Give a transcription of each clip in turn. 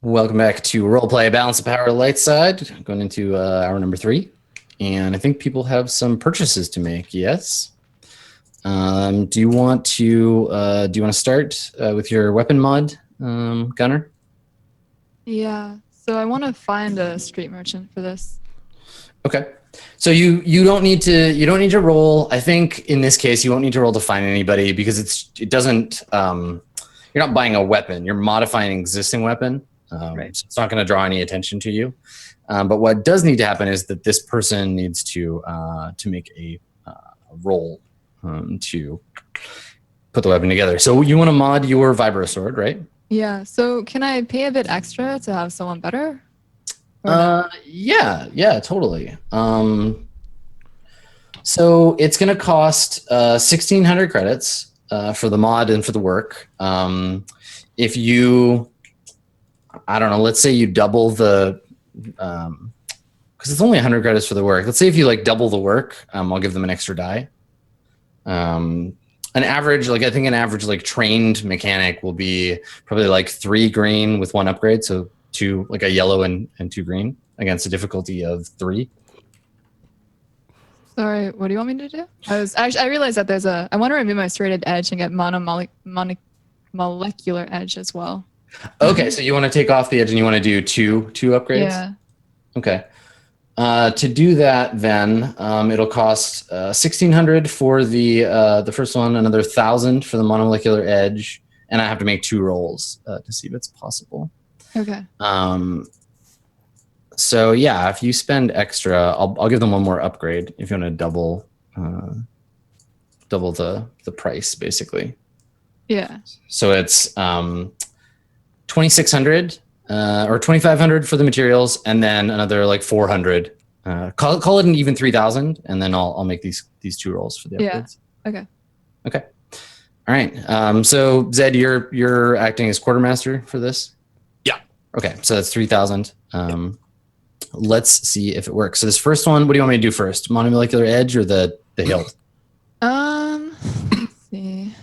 Welcome back to Roleplay Balance of Power Light Side. Going into hour number 3. And I think people have some purchases to make, yes? Do you want to start with your weapon mod, Gunner? Yeah, so I want to find a street merchant for this. Okay. So you don't need to roll. I think in this case you won't need to roll to find anybody because it doesn't you're not buying a weapon, you're modifying an existing weapon. Right. So it's not going to draw any attention to you. But what does need to happen is that this person needs to make a roll to put the weapon together. So you want to mod your vibro sword, right? Yeah, so can I pay a bit extra to have someone better? Yeah, totally. So it's going to cost 1,600 credits for the mod and for the work. If you, I don't know, let's say you double the, because it's only 100 credits for the work. Let's say if you like double the work, I'll give them an extra die. An average, I think an average trained mechanic will be probably like 3 green with 1 upgrade. So 2, like a yellow and 2 green against a difficulty of 3. Sorry, what do you want me to do? I realized that I want to remove my serrated edge and get molecular edge as well. Okay, so you want to take off the edge and you want to do two upgrades? Yeah. Okay. To do that, then it'll cost 1,600 for the first one, another 1,000 for the monomolecular edge, and I have to make 2 rolls to see if it's possible. Okay. So yeah, if you spend extra, I'll give them 1 more upgrade if you want to double the price, basically. Yeah. So it's 2,600 or 2,500 for the materials, and then another 400. Call it an even 3,000, and then I'll make these 2 rolls for the upgrades. Yeah. Okay. All right. So Zed, you're acting as quartermaster for this. Yeah. Okay. So that's 3,000. Let's see if it works. So this first one, what do you want me to do first? Monomolecular edge or the hilt? Let's see.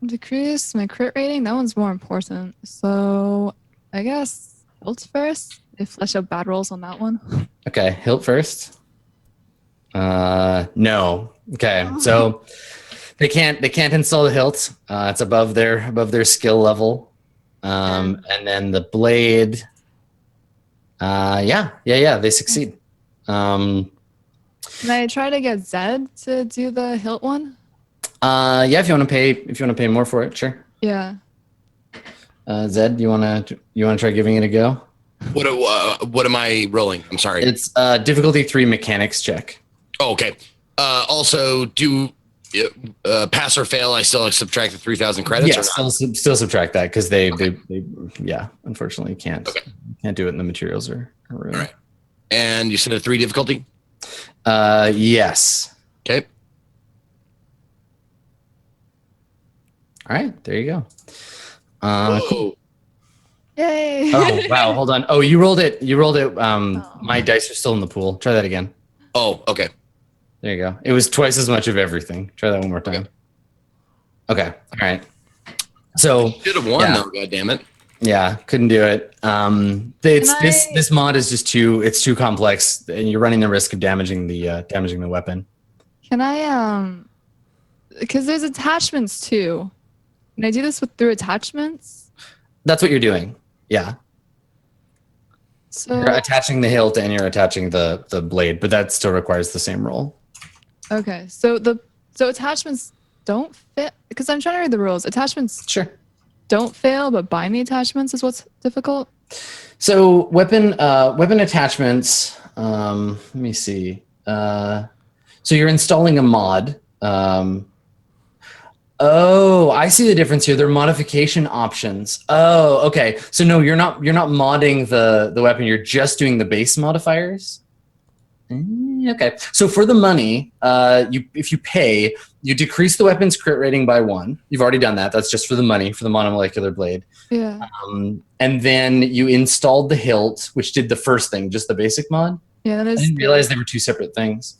Decrease my crit rating. That one's more important. So I guess hilt first. They flesh out bad rolls on that one. Okay, hilt first. No. Okay, so they can't install the hilt. It's above their skill level. And then the blade. They succeed. Can I try to get Zed to do the hilt one? Yeah, if you want to pay more for it, sure. Yeah. Zed, you wanna try giving it a go? What am I rolling? I'm sorry. It's difficulty 3 mechanics check. Oh, okay. Also, do pass or fail? I still subtract the 3,000 credits. Yeah, still subtract that because they unfortunately can't do it in the materials or all right. And you said a 3 difficulty. Yes. Okay. All right, there you go. Cool. Yay! Oh wow, hold on. Oh, you rolled it. My dice are still in the pool. Try that again. Oh, okay. There you go. It was twice as much of everything. Try that one more time. Okay. All right. So should have won though. God damn it. Yeah, couldn't do it. This mod is just too complex, and you're running the risk of damaging the weapon. Can I because there's attachments too. Can I do this through attachments? That's what you're doing. Yeah. So you're attaching the hilt and you're attaching the blade, but that still requires the same roll. Okay. So attachments don't fit because I'm trying to read the rules. Attachments don't fail, but buying the attachments is what's difficult. So weapon attachments. Let me see. So you're installing a mod. Oh, I see the difference here. They're modification options. Oh, okay. So no, you're not modding the weapon. You're just doing the base modifiers. Okay. So for the money, if you pay, you decrease the weapon's crit rating by 1. You've already done that. That's just for the money for the monomolecular blade. Yeah. And then you installed the hilt, which did the first thing, just the basic mod. Yeah, that is. I didn't realize they were 2 separate things.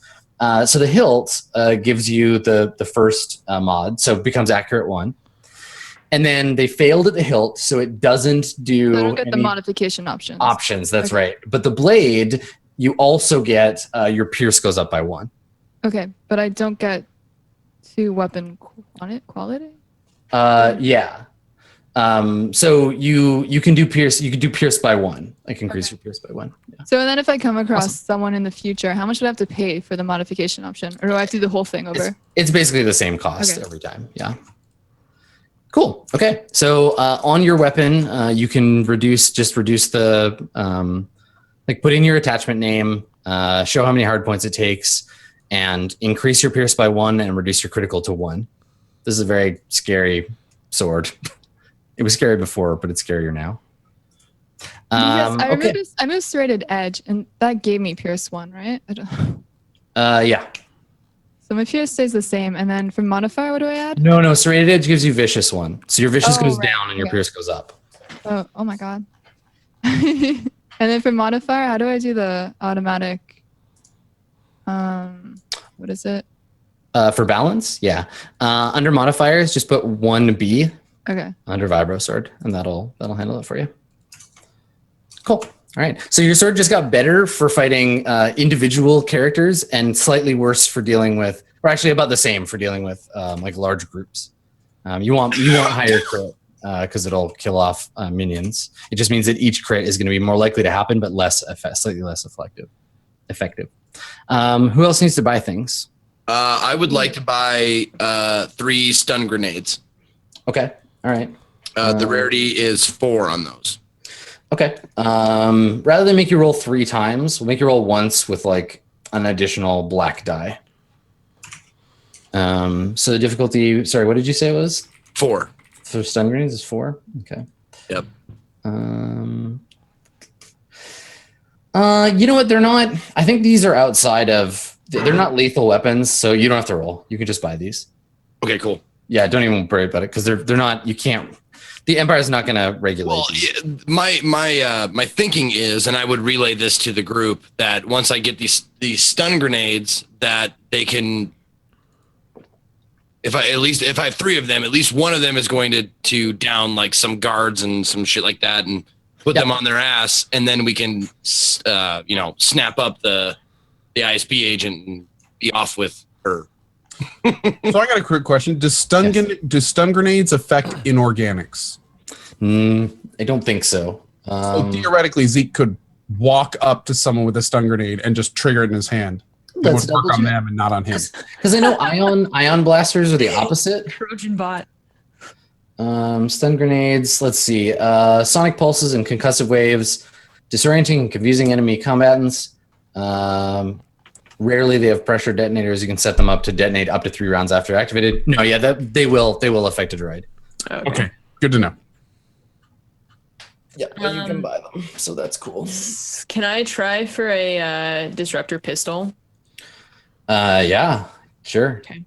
So the hilt gives you the first mod, so it becomes accurate 1. and then they failed at the hilt, so it doesn't do I don't get the any modification options. That's Okay. right. But the blade, you also get your pierce goes up by 1. Okay, but I don't get 2 weapon quality. Yeah. So you can do pierce. You can do pierce by 1. Like increase your pierce by 1. Yeah. So then if I come across Awesome. someone in the future, how much would I have to pay for the modification option? Or do I have to do the whole thing over? It's basically the same cost Okay. every time. Yeah. Cool. Okay. So on your weapon, you can reduce the like put in your attachment name, show how many hard points it takes, and increase your pierce by 1 and reduce your critical to 1. This is a very scary sword. It was scary before, but it's scarier now. Yes, Okay. I moved serrated edge, and that gave me pierce 1, right? Yeah. So my pierce stays the same, and then for modifier, what do I add? No. Serrated edge gives you vicious 1. So your vicious goes right. down and your pierce goes up. Oh my god. And then for modifier, how do I do the automatic? What is it? For balance, yeah. Under modifiers, just put 1B Okay. under vibro sword, and that'll handle it for you. Cool. All right. So your sword just got better for fighting individual characters and slightly worse for dealing with, or actually about the same for dealing with like large groups. You want higher crit because it'll kill off minions. It just means that each crit is going to be more likely to happen, but slightly less effective. Who else needs to buy things? I would like to buy 3 stun grenades. Okay. All right. The rarity is 4 on those. Okay. Rather than make you roll 3 times, we'll make you roll once with like an additional black die. So the difficulty, sorry, what did you say it was? 4. For stun grenades is 4? Okay. Yep. You know what? They're not, I think these are outside of, they're not lethal weapons, so you don't have to roll. You can just buy these. Okay, cool. Yeah, don't even worry about it because they're not, you can't, the Empire's not going to regulate. Well, my thinking is, and I would relay this to the group, that once I get these stun grenades, that they can, if I have 3 of them, at least one of them is going to down like some guards and some shit like that, and put them on their ass, and then we can snap up the ISP agent and be off with her. So I got a quick question. Do stun grenades affect inorganics? I don't think so. So theoretically, Zeke could walk up to someone with a stun grenade and just trigger it in his hand. It would work on them and not on him. Because I know ion blasters are the opposite. Trojan bot. Stun grenades. Let's see. Sonic pulses and concussive waves, disorienting and confusing enemy combatants. Rarely they have pressure detonators. You can set them up to detonate up to 3 rounds after activated. No, yeah, they will affect a droid. Okay, good to know. Yeah, well, you can buy them, so that's cool. Can I try for a disruptor pistol? Yeah, sure. Okay.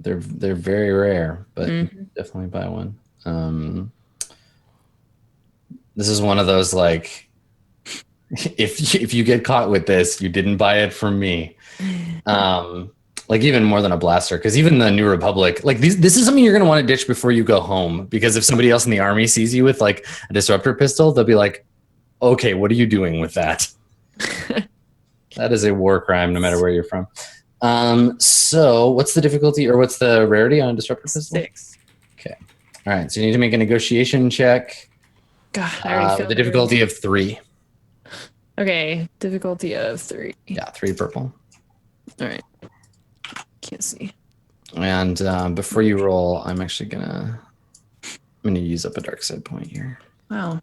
They're very rare, but definitely buy one. This is one of those like, if you get caught with this, you didn't buy it from me. Like even more than a blaster, because even the New Republic, like this is something you're going to want to ditch before you go home, because if somebody else in the army sees you with like a disruptor pistol, they'll be like, okay, what are you doing with that? That is a war crime, no matter where you're from. So what's the difficulty or what's the rarity on a disruptor pistol? 6. Okay. All right. So you need to make a negotiation check. God, I already feel the difficulty of 3. Okay, difficulty of 3. Yeah, 3 purple. All right. Can't see. And before you roll, I'm actually gonna use up a dark side point here. Wow.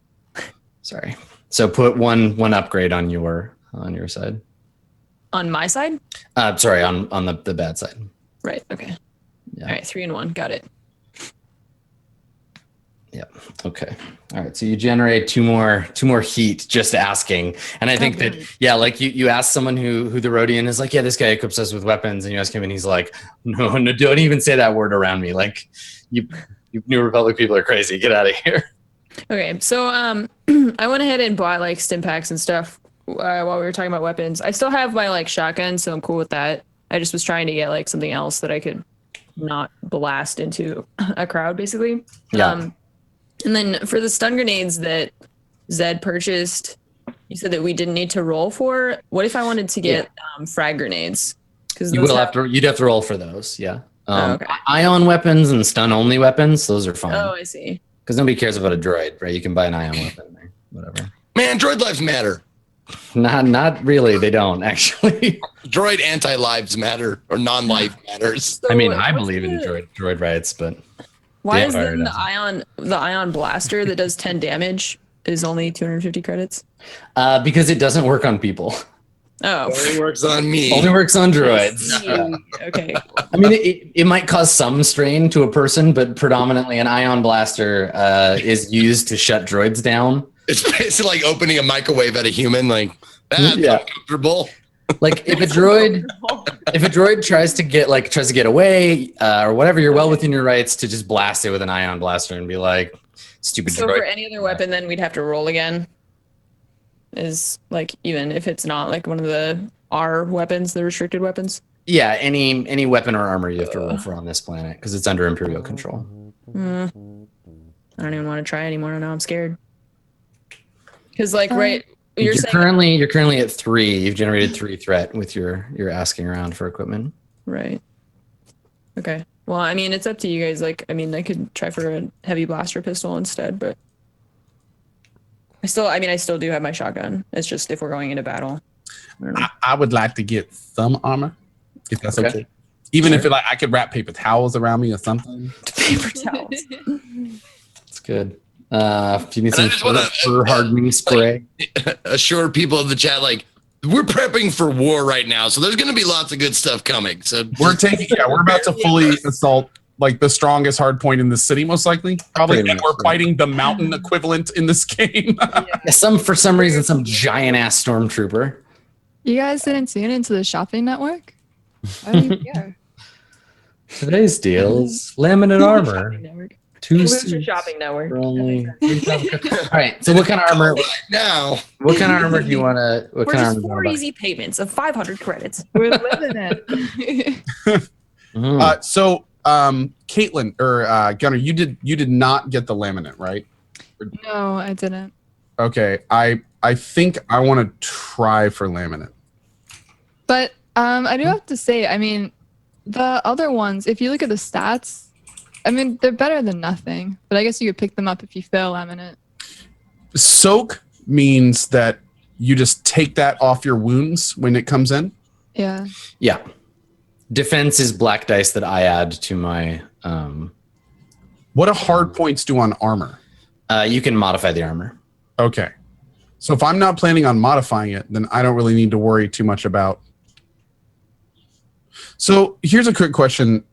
Sorry. So put one upgrade on your side. On my side? Sorry, on the bad side. Right. Okay. Yeah. All right. 3 and 1. Got it. Yep. Okay. All right. So you generate two more heat just asking. And I think that, yeah, like you ask someone who the Rhodian is like, yeah, this guy equips us with weapons. And you ask him and he's like, no, don't even say that word around me. Like you New Republic people are crazy. Get out of here. Okay. So I went ahead and bought like stim packs and stuff while we were talking about weapons. I still have my like shotgun, so I'm cool with that. I just was trying to get like something else that I could not blast into a crowd, basically. Yeah. And then for the stun grenades that Zed purchased, you said that we didn't need to roll for. What if I wanted to get frag grenades? Because You'd have to roll for those. Yeah. Okay. Ion weapons and stun only weapons, those are fine. Oh, I see. Because nobody cares about a droid, right? You can buy an ion weapon or whatever. Man, droid lives matter. Not really. They don't actually. Droid anti-lives matter or non-life matters. I mean, I believe in droid rights, but why is then the ion blaster that does 10 damage is only 250 credits? Because it doesn't work on people. Oh, Only works on me. Only works on droids. Okay. I mean, it might cause some strain to a person, but predominantly an ion blaster is used to shut droids down. It's basically like opening a microwave at a human. Like that's uncomfortable. Like if a droid tries to get away or whatever, you're well within your rights to just blast it with an ion blaster and be like, stupid droid. So for any other weapon, then we'd have to roll again. Is like, even if it's not like one of the R weapons, the restricted weapons. Yeah, any weapon or armor you have to roll for on this planet because it's under Imperial control. I don't even want to try anymore. Now I'm scared. Because like you're saying currently at 3. You've generated 3 threat with your asking around for equipment. Right. Okay. Well, I mean, it's up to you guys. Like, I mean, I could try for a heavy blaster pistol instead, but I still do have my shotgun. It's just if we're going into battle. I would like to get some armor, if that's okay. Even if I could wrap paper towels around me or something. Paper towels. That's good. If you need some fur hardening spray, assure people in the chat like we're prepping for war right now, so there's going to be lots of good stuff coming. So we're about to fully assault like the strongest hard point in the city, most likely. Probably, and we're fighting the mountain equivalent in this game. For some reason, some giant ass stormtrooper. You guys didn't tune into the shopping network? Why do you care? Today's deals: laminate armor. Loser shopping network. Only all right. So, what kind of armor now? What kind of armor do you want to? We're just 4 easy payments of 500 credits. We're living it. So, Kaitlyn or Gunnar, you did not get the laminate, right? No, I didn't. Okay, I think I want to try for laminate. But I do have to say, I mean, the other ones, if you look at the stats, I mean, they're better than nothing. But I guess you could pick them up if you fail laminate. Soak means that you just take that off your wounds when it comes in? Yeah. Yeah. Defense is black dice that I add to my... What do hard points do on armor? You can modify the armor. Okay. So if I'm not planning on modifying it, then I don't really need to worry too much about... So here's a quick question,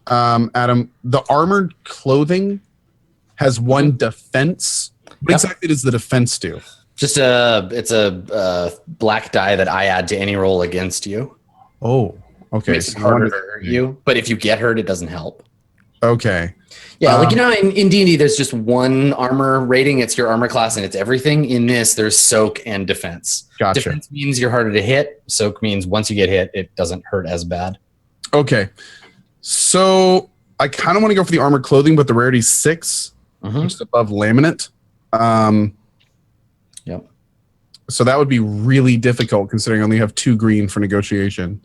Adam. The armored clothing has 1 defense. What exactly does the defense do? Just it's a black die that I add to any roll against you. Oh, okay. Makes it harder to hurt you, but if you get hurt, it doesn't help. Okay. Yeah, like in D&D, there's just 1 armor rating. It's your armor class, and it's everything. In this, there's soak and defense. Gotcha. Defense means you're harder to hit. Soak means once you get hit, it doesn't hurt as bad. Okay. So I kind of want to go for the armored clothing, but the rarity's 6, just above laminate. Yep. So that would be really difficult considering I only have 2 green for negotiation.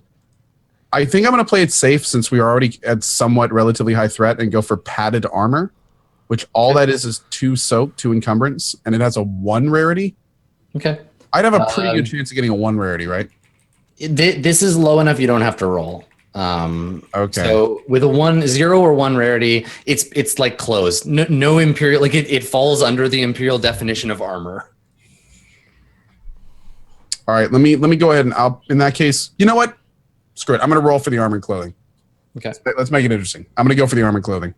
I think I'm going to play it safe since we are already at somewhat relatively high threat and go for padded armor, which all that is 2 soak, 2 encumbrance, and it has a 1 rarity. Okay. I'd have a pretty good chance of getting a 1 rarity, right? This is low enough you don't have to roll. Okay. So with a 0 or 1 rarity, it's like closed. No imperial, like it falls under the imperial definition of armor. All right, let me go ahead and in that case, you know what? Screw it. I'm going to roll for the armored clothing. Okay. Let's make it interesting. I'm going to go for the armored clothing.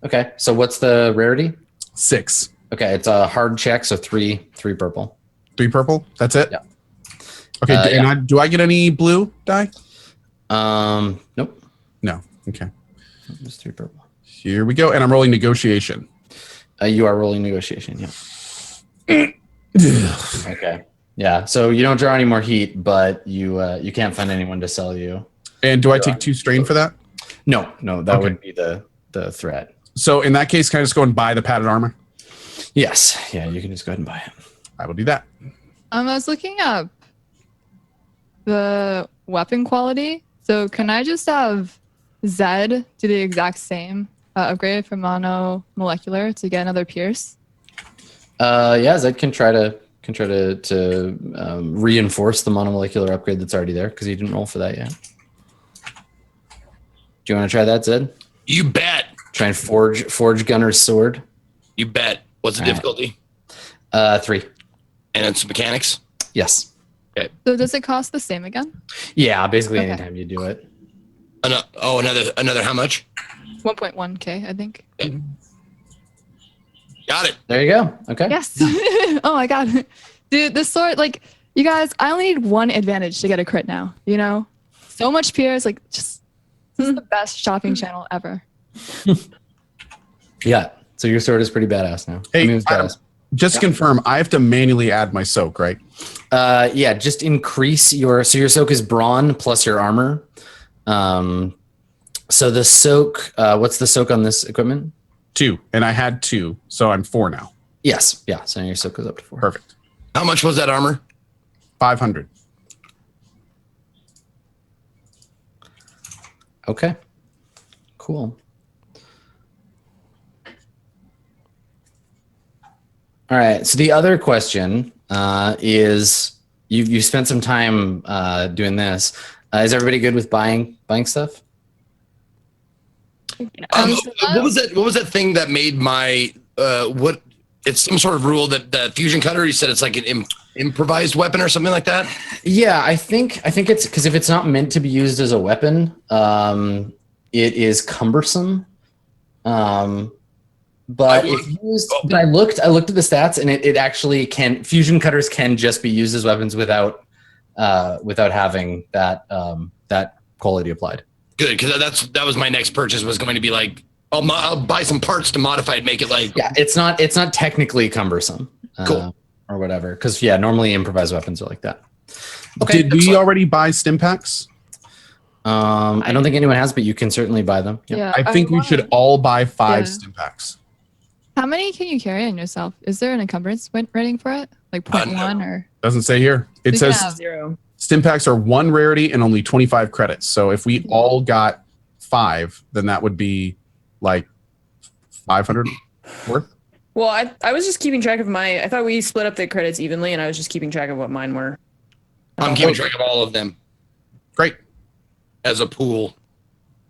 Okay. So what's the rarity? 6. Okay. It's a hard check. So 3 purple. 3 purple? That's it? Yeah. Okay. And do I get any blue die? Nope. No. Okay. Just 3 purple. Here we go. And I'm rolling negotiation. You are rolling negotiation. Yeah. Okay. Yeah. So you don't draw any more heat, but you can't find anyone to sell you. And do I take 2 strain for that? No, that Okay. would be the threat. So in that case, can I just go and buy the padded armor? Yes. Yeah, you can just go ahead and buy it. I will do that. I was looking up the weapon quality. So can I just have Zed do the exact same upgrade from mono molecular to get another pierce? Yeah, Zed can try to reinforce the monomolecular upgrade that's already there because you didn't roll for that yet. Do you want to try that, Zed? You bet. Try and forge Gunner's sword. You bet. What's the All right. difficulty? 3. And it's mechanics. Yes. So does it cost the same again? Yeah, basically Okay. anytime you do it. Another how much? 1.1k, I think. Got it. There you go. Okay. Yes. Oh my god, dude, this sword, like, you guys, I only need one advantage to get a crit now. You know, so much pierce, like, just this is the best shopping channel ever. Yeah. So your sword is pretty badass now. Hey, it's Adam, badass. just to confirm, I have to manually add my soak, right? Yeah, just increase your soak is brawn plus your armor. So the soak, what's the soak on this equipment? 2, and I had 2, so I'm 4 now. Yes. Yeah. So your soak goes up to 4. Perfect. How much was that armor? 500. Okay. Cool. All right. So the other question is you spent some time doing this. Is everybody good with buying stuff? What was that thing that made my what? It's some sort of rule that the fusion cutter. You said it's like an improvised weapon or something like that. Yeah, I think it's because if it's not meant to be used as a weapon, it is cumbersome. But if used, but I looked at the stats, and it actually can. Fusion cutters can just be used as weapons without having that quality applied. Good, because that was my next purchase was going to be like I'll buy some parts to modify it, make it like it's not technically cumbersome. Cool. Or whatever, because normally improvised weapons are like that. Okay. Did we already buy stim packs? I don't think anyone has, but you can certainly buy them. Yep. Yeah, I think we should all buy 5 Yeah. stim packs. How many can you carry on yourself? Is there an encumbrance rating for it? Like 0.1 or? Doesn't say here. It We says can have- 0. stim packs are 1 rarity and only 25 credits. So if we all got 5, then that would be like 500 worth. Well, I was just keeping track of I thought we split up the credits evenly, and I was just keeping track of what mine were. I'm keeping track of all of them Great. as a pool.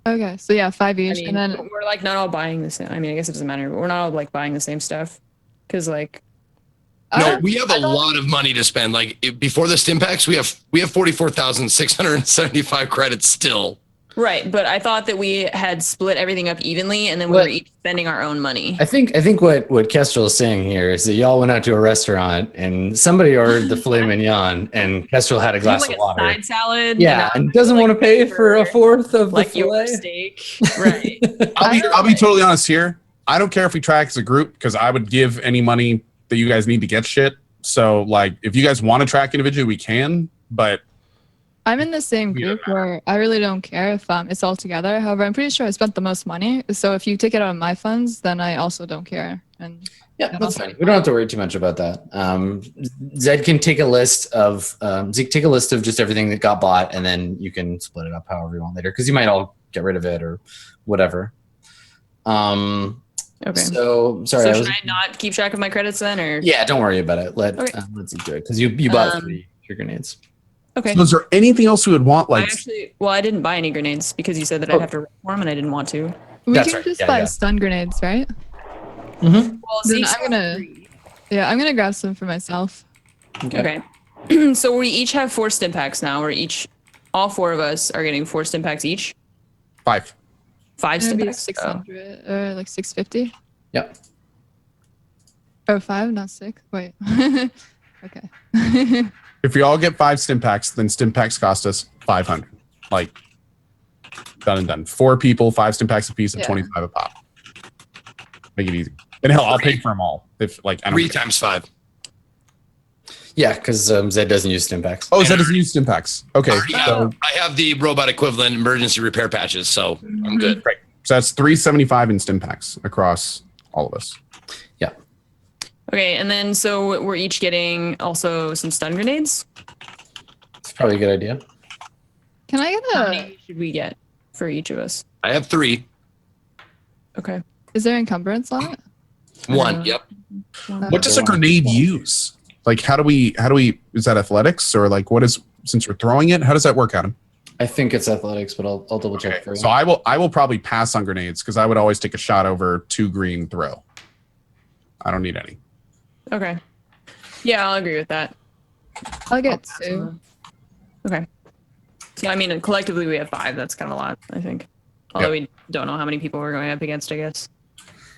Okay, so yeah, 5 I each, mean, and then we're like not all buying the same. I mean, I guess it doesn't matter, but we're not all like buying the same stuff, because like No, we have a lot of money to spend. Like before the stim packs, we have 44,675 credits still. right. But I thought that we had split everything up evenly, and then we What- were each spending our own money. I think what Kestrel is saying here is that y'all went out to a restaurant and somebody ordered the filet mignon, and Kestrel had a glass like of a water. side salad. Yeah, and doesn't want to pay for a fourth of like the your filet. steak, right? I'll be totally honest here. I don't care if we track as a group because I would give any money that you guys need to get shit. So like if you guys want to track individually, we can, but I'm in the same group where I really don't care if it's all together. However, I'm pretty sure I spent the most money. So if you take it out of my funds, then I also don't care. And Yeah, that's fine. We don't have to worry too much about that. Zed can take a list of just everything that got bought, and then you can split it up however you want later, because you might all get rid of it or whatever. Okay. So sorry. So should I not keep track of my credits then, or Yeah, don't worry about it. Let's Zeke do it because you bought 3 your grenades. okay? so is there anything else we would want? Like I didn't buy any grenades because you said that I'd have to roll for them, and I didn't want to. we That's can right. just Yeah, buy yeah. stun grenades, right? Mm-hmm. Well, Then I'm gonna grab some for myself. Okay. So we each have 4 stim packs now. All 4 of us are getting 4 stim packs each. 5. 5 It's stim gonna be packs. 600 or like 650. Yep. Or 5, not 6. Wait. Okay. If we all get 5 stim packs, then stim packs cost us 500. Like done and done. 4 people, 5 stim packs a piece, and Yeah. 25 a pop. Make it easy. And hell, I'll pay for them all. If like I don't 3 care. times 5. Yeah, because Zed doesn't use stim packs. Oh, Zed doesn't use stim packs. Okay, so I have the robot equivalent emergency repair patches, so I'm good. great. So that's 375 in stim packs across all of us. Yeah. Okay, and then so we're each getting also some stun grenades. It's probably a good idea. Can I get How a? many should we get for each of us? I have 3. Okay. Is there encumbrance on it? 1. Yep. What does a grenade use? Like, how do we? Is that athletics or like what is? Since we're throwing it, how does that work, Adam? I think it's athletics, but I'll double check Okay, for you. so I will probably pass on grenades because I would always take a shot over 2 green throw. I don't need any. Okay. Yeah, I'll agree with that. I'll get 2. Okay. So I mean, collectively we have 5. That's kind of a lot, I think. Although we don't know how many people we're going up against, I guess.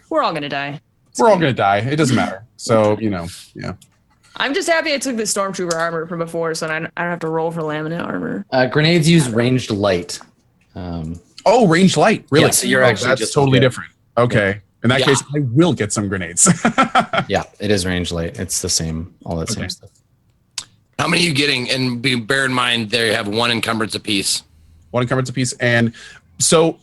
We're all gonna die. We're all gonna die. It doesn't matter. So yeah. I'm just happy I took the stormtrooper armor from before, so I don't have to roll for laminate armor. Grenades use ranged light. Oh, range light. Really? Yeah, so you're actually that's just totally good. different. Okay. In that case, I will get some grenades. Yeah, it is ranged light. It's the same, all that same stuff. How many are you getting? And bear in mind, they have 1 encumbrance apiece. 1 encumbrance apiece. And so,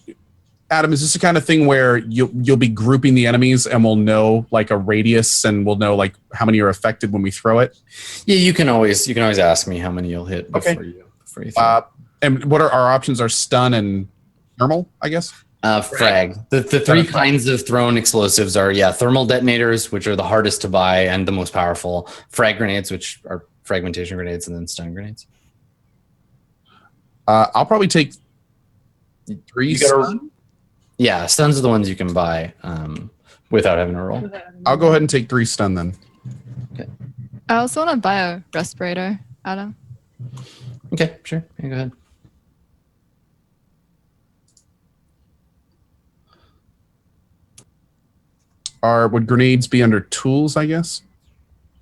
Adam, is this the kind of thing where you'll be grouping the enemies and we'll know like a radius and we'll know like how many are affected when we throw it? Yeah, you can always ask me how many you'll hit before you throw. And what are our options? Are stun and thermal, I guess? Frag. The 3 kinds of thrown explosives are thermal detonators, which are the hardest to buy and the most powerful. Frag grenades, which are fragmentation grenades, and then stun grenades. I'll probably take 3 stun. Yeah, stuns are the ones you can buy without having to roll. I'll go ahead and take 3 stun then. I also want to buy a respirator, Adam. Okay, sure. Yeah, go ahead. Would grenades be under tools, I guess?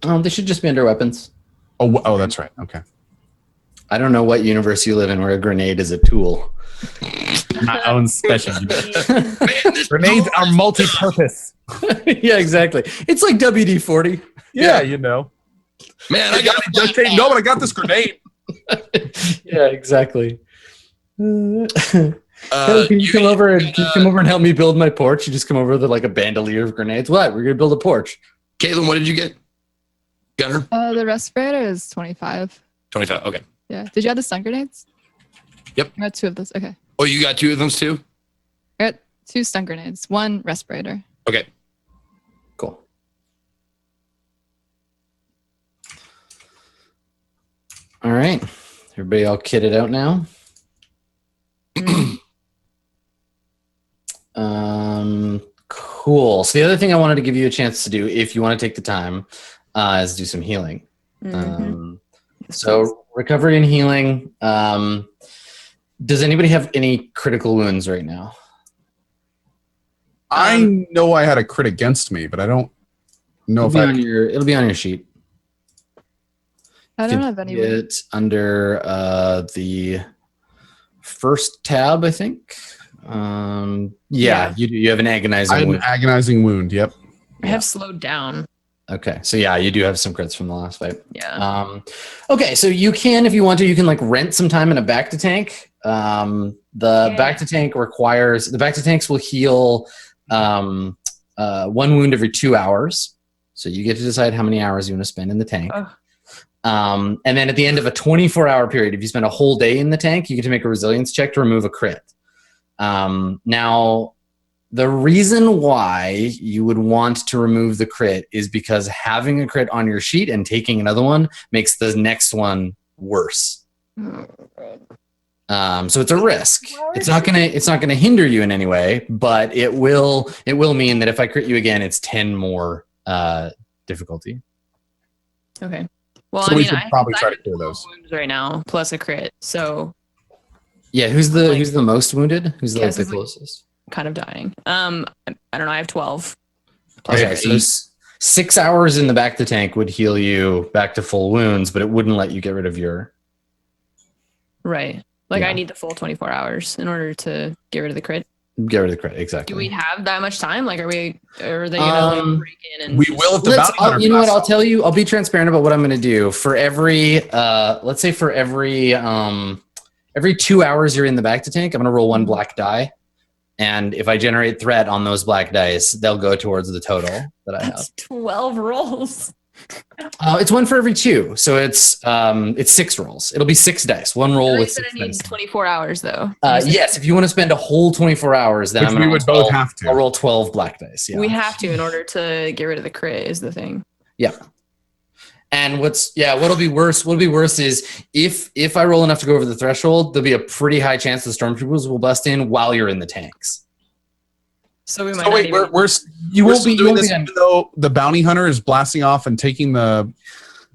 They should just be under weapons. Oh, that's right. Okay. I don't know what universe you live in where a grenade is a tool. My own special. Grenades are multi-purpose. Yeah, exactly. It's like WD-40. Yeah, you know. Man, I got duct tape. No, but I got this grenade. Yeah, exactly. Can you come over and help me build my porch? You just come over with like a bandolier of grenades. What? We're gonna build a porch. Kaitlyn, what did you get? Gunner? The respirator is 25. 25. Okay. Yeah. Did you have the stun grenades? Yep. I got 2 of those. Okay. Oh, you got 2 of them too? I got 2 stun grenades, 1 respirator. Okay. Cool. All right. Everybody all kitted out now? Cool. So the other thing I wanted to give you a chance to do, if you want to take the time, is do some healing. So recovery and healing. Does anybody have any critical wounds right now? I know I had a crit against me, but I don't know if It'll be on your sheet. I don't have any. It under the first tab, I think. You have an agonizing I had an wound. agonizing wound. Yep. I have slowed down. Okay, so yeah, you do have some crits from the last fight. Yeah. Okay, so you can, if you want to, you can like rent some time in a back to tank. Back to tanks will heal 1 wound every 2 hours. So you get to decide how many hours you want to spend in the tank. And then at the end of a 24-hour period, if you spend a whole day in the tank, you get to make a resilience check to remove a crit. Now, the reason why you would want to remove the crit is because having a crit on your sheet and taking another one makes the next one worse. So it's a risk. It's not gonna hinder you in any way, but it will mean that if I crit you again, it's 10 more difficulty. Okay. Well, So I we mean, should I probably have try to clear those. wounds right now, plus a crit, so Yeah, who's the most wounded? Who's the Cass is, closest? kind of dying. I don't know. I have 12. Okay, so 6 hours in the back to tank would heal you back to full wounds, but it wouldn't let you get rid of your. Right. Like Yeah. I need the full 24 hours in order to get rid of the crit. Get rid of the crit. Exactly. Do we have that much time? Like, are they gonna like, break in and We will if the bounty hunter you know what? blasts I'll off. tell you. I'll be transparent about what I'm going to do. For every, let's say for every 2 hours you're in the back to tank, I'm going to roll one black die, and if I generate threat on those black dice, they'll go towards the total that I have. That's 12 rolls. It's one for every 2, so it's 6 rolls. It'll be 6 dice. One roll You with said 6 I need dice. 24 hours though. Yes, if you want to spend a whole 24 hours, then Which I'm we gonna would roll both have to. I'll roll 12 black dice. Yeah. We have to in order to get rid of the crit is the thing. Yeah. And what'll be worse is if I roll enough to go over the threshold, there'll be a pretty high chance the stormtroopers will bust in while you're in the tanks. So we might So not wait, even... we're You we're won't still be doing this even though the bounty hunter is blasting off and taking the.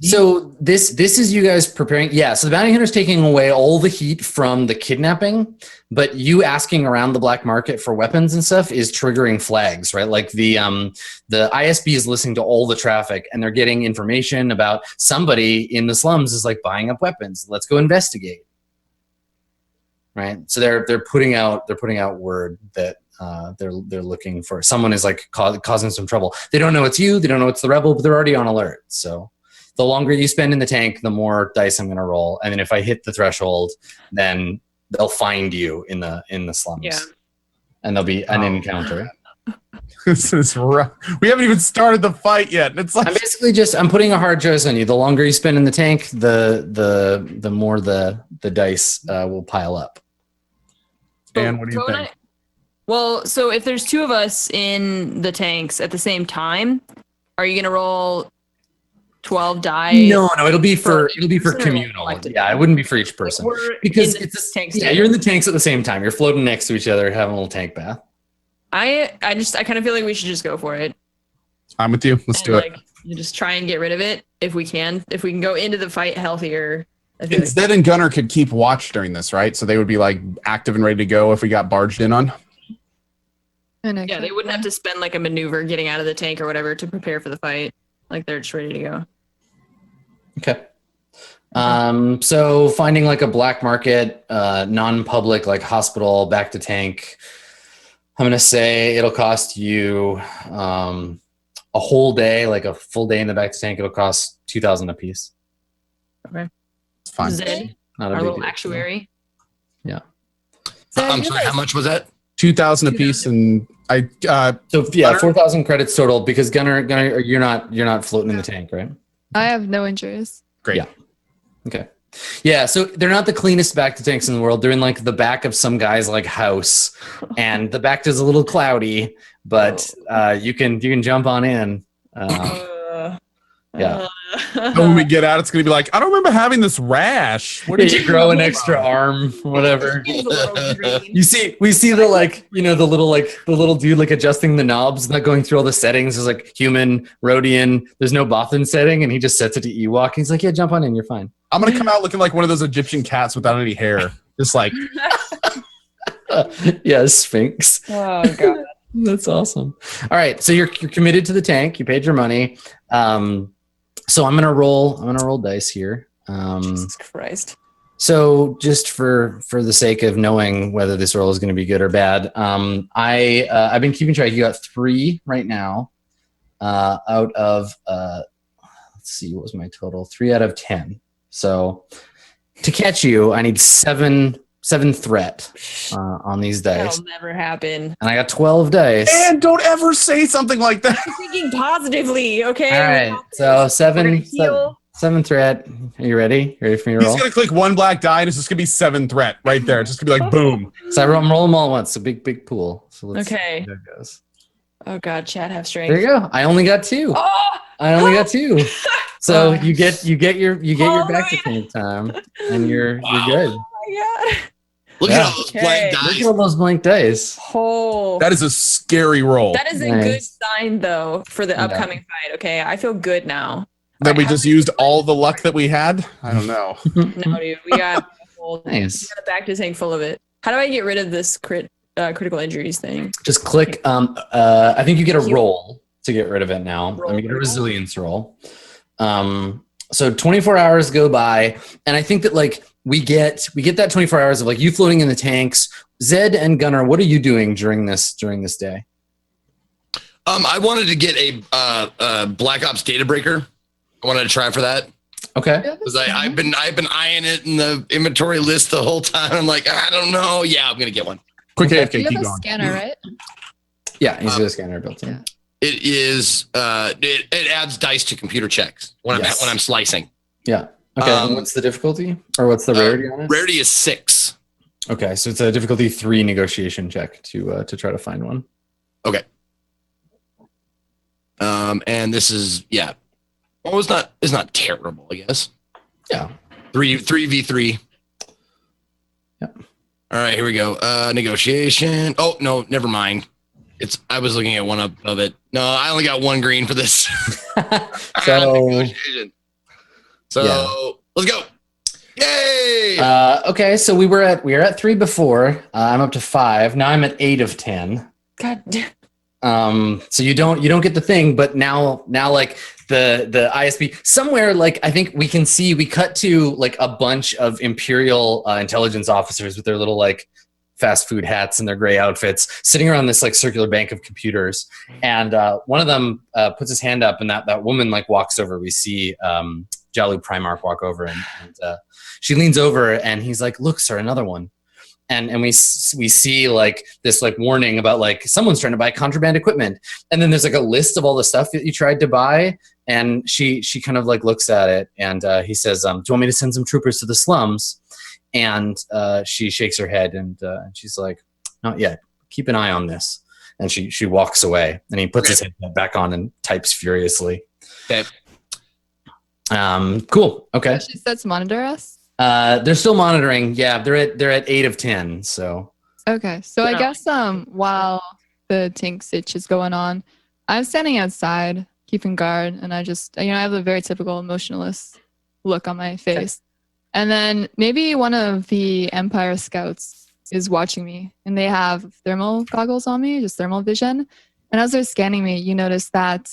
So this is you guys preparing. Yeah, so the bounty hunter's taking away all the heat from the kidnapping, but you asking around the black market for weapons and stuff is triggering flags, right? Like the ISB is listening to all the traffic and they're getting information about somebody in the slums is like buying up weapons. Let's go investigate. Right? So they're putting out word that they're looking for someone is like causing some trouble. They don't know it's you, they don't know it's the rebel, but they're already on alert. So the longer you spend in the tank, the more dice I'm going to roll. And then if I hit the threshold, then they'll find you in the slums. Yeah. And there'll be an encounter. This is rough. We haven't even started the fight yet. It's like I'm putting a hard choice on you. The longer you spend in the tank, the more the dice will pile up. Dan, what do you So when think? Well, so if there's 2 of us in the tanks at the same time, are you gonna roll 12 die? No, it'll be for person or communal. collective? Yeah, it wouldn't be for each person. We're Because in the it's tanks yeah, together. you're in the tanks at the same time. You're floating next to each other, having a little tank bath. I kind of feel like we should just go for it. I'm with you. Let's And, do it. like, you just try and get rid of it if we can. If we can go into the fight healthier. I feel like Zed and Gunner could keep watch during this, right? So they would be like active and ready to go if we got barged in on. And yeah, they wouldn't have to spend like a maneuver getting out of the tank or whatever to prepare for the fight. Like they're just ready to go. Okay. So finding like a black market, non-public, like hospital, back to tank, I'm going to say it'll cost you a whole day, like a full day in the back to tank. It'll cost 2,000 a piece. Okay. It's fine. Zed, Not a our big little deal. actuary. Yeah. I'm sorry, how much was that? 2,000 a piece, and I So yeah, Gunner? 4,000 credits total because Gunner, you're not floating in the tank, right? I have no injuries. great. Yeah. Okay. Yeah, so they're not the cleanest back to tanks in the world. They're in like the back of some guy's like house, and the back is a little cloudy, but you can jump on in. Yeah. And when we get out, it's gonna be like, I don't remember having this rash. What did You grow an extra arm, whatever. It's a little green. We see the like, the little dude like adjusting the knobs, not going through all the settings. There's like human, Rhodian. There's no Bothan setting, and he just sets it to Ewok. He's like, yeah, jump on in, you're fine. I'm gonna come out looking like one of those Egyptian cats without any hair, just like Yeah, Sphinx. Oh god. That's awesome. All right, so you're committed to the tank. You paid your money. So I'm gonna roll dice here. Jesus Christ. So just for the sake of knowing whether this roll is going to be good or bad, I've been keeping track. You got 3 right now, out of let's see, what was my total? 3 out of 10. So to catch you, I need 7 threat on these dice, That'll never happen. and I got 12 dice. and don't ever say something like that. I'm thinking positively, okay? All right, so We're seven gonna heal. threat. Are you ready? You ready for me to He's roll? gonna click one black die, and it's just gonna be 7 threat right there. It's just gonna be like boom. So I'm rolling them all at once. It's a big pool. So let's Okay. see how it goes. Oh god, chat have strength. There you go. I only got 2. Oh! I only got 2. So Oh. you get your back to Hallelujah. tank time, and you're good. Oh my god. Look Yeah. at all those blank Okay. Look dice. at all those blank dice. Oh. That is a scary roll. That is a Nice. good sign though for the Yeah. upcoming fight, okay? I feel good now. That we How just many- used all the luck that we had. I don't know. No, dude, we got a whole Nice. got a back to tank full of it. How do I get rid of this critical injuries thing? Just click. I think you get a Heal. roll to get rid of it now. Roll Let me get a critical? resilience roll. So 24 hours go by, and I think that like we get that 24 hours of like you floating in the tanks. Zed and Gunnar, what are you doing during this day? I wanted to get a Black Ops data breaker. I wanted to try for that. Okay. Because I've been eyeing it in the inventory list the whole time. I'm like, I don't know. Yeah, I'm gonna get one. Quick Okay. AFK, You keep have a going. scanner, right? Yeah, he's got a scanner built in. Yeah. It is it adds dice to computer checks when I'm slicing. Yeah. Okay. And what's the difficulty, or what's the rarity on it? Rarity is 6. Okay, so it's a difficulty 3 negotiation check to try to find one. Okay. And this is well, it's not terrible, I guess. Yeah. 3v3. Yep. All right, here we go. Negotiation. Oh no, never mind. I was looking at one of it. No, I only got 1 green for this. So Negotiation. So Yeah. let's go. Yay! okay, so we were at 3 before. I'm up to 5 now. I'm at 8 of 10. God damn. So you don't get the thing, but now like the ISP somewhere, like I think we cut to like a bunch of Imperial intelligence officers with their little like fast food hats and their gray outfits sitting around this like circular bank of computers, and one of them puts his hand up, and that woman like walks over. We see Jalu Primarch walk over, and she leans over, and he's like, "Look, sir, another one." And we see like this like warning about like someone's trying to buy contraband equipment, and then there's like a list of all the stuff that you tried to buy, and she kind of like looks at it, and he says, "Do you want me to send some troopers to the slums?" And she shakes her head, and she's like, "Not yet. Keep an eye on this." And she walks away, and he puts his headset back on and types furiously. Okay. Cool. Okay. She said to monitor us. They're still monitoring. Yeah, they're at 8 of 10. So Okay, so I guess while the tank sitch is going on, I'm standing outside keeping guard, and I just I have a very typical emotionless look on my face. And then maybe one of the Empire scouts is watching me, and they have thermal goggles on me, just thermal vision. And as they're scanning me, you notice that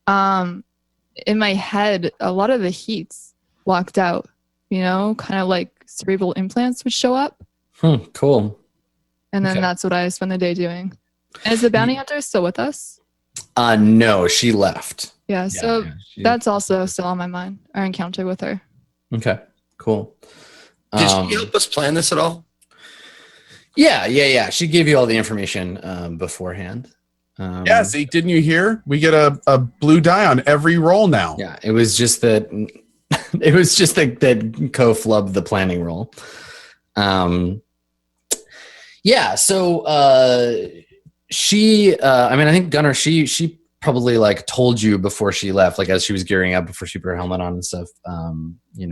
in my head, a lot of the heat's blocked out, kind of like cerebral implants would show up. Cool. And then that's what I spend the day doing. And is the bounty hunter still with us? No, she left. Yeah, so that's also still on my mind, our encounter with her. Okay, cool. Did she help us plan this at all? Yeah. She gave you all the information beforehand. Yeah, Zeke, didn't you hear? We get a blue die on every roll now. Yeah, it was just that that Co flubbed the planning roll. Yeah, so she I think Gunnar, she probably like told you before she left, like as she was gearing up before she put her helmet on and stuff.